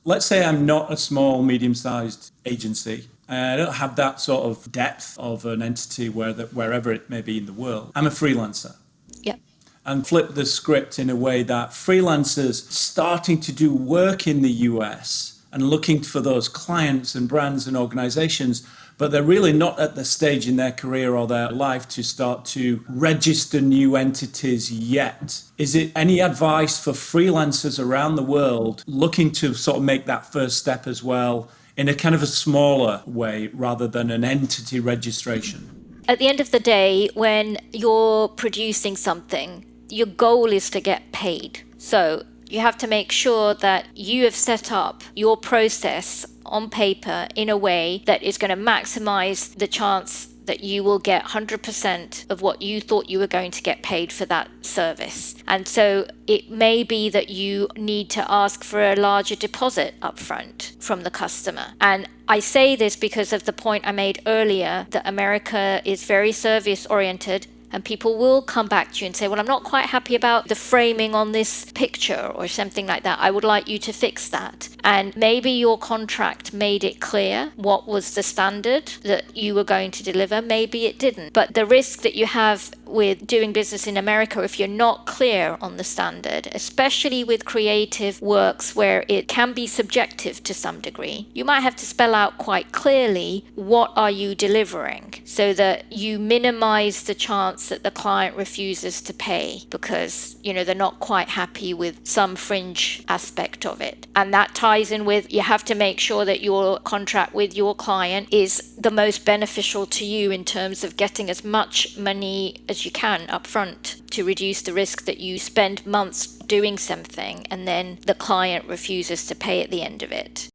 Let's say I'm not a small, medium-sized agency. I don't have that sort of depth of an entity wherever it may be in the world. I'm a freelancer. Yeah. And flip the script in a way that freelancers starting to do work in the US and looking for those clients and brands and organizations, but they're really not at the stage in their career or their life to start to register new entities yet. Is it any advice for freelancers around the world looking to sort of make that first step as well in a kind of a smaller way rather than an entity registration? At the end of the day, when you're producing something, your goal is to get paid. So you have to make sure that you have set up your process on paper in a way that is going to maximize the chance that you will get 100% of what you thought you were going to get paid for that service. And so it may be that you need to ask for a larger deposit upfront from the customer. And I say this because of the point I made earlier that America is very service oriented. And people will come back to you and say, well, I'm not quite happy about the framing on this picture or something like that. I would like you to fix that. And maybe your contract made it clear what was the standard that you were going to deliver. Maybe it didn't. But the risk that you have with doing business in America, if you're not clear on the standard, especially with creative works where it can be subjective to some degree, you might have to spell out quite clearly what are you delivering so that you minimize the chance that the client refuses to pay because, they're not quite happy with some fringe aspect of it. And that ties in with you have to make sure that your contract with your client is the most beneficial to you in terms of getting as much money as you can up front to reduce the risk that you spend months doing something and then the client refuses to pay at the end of it.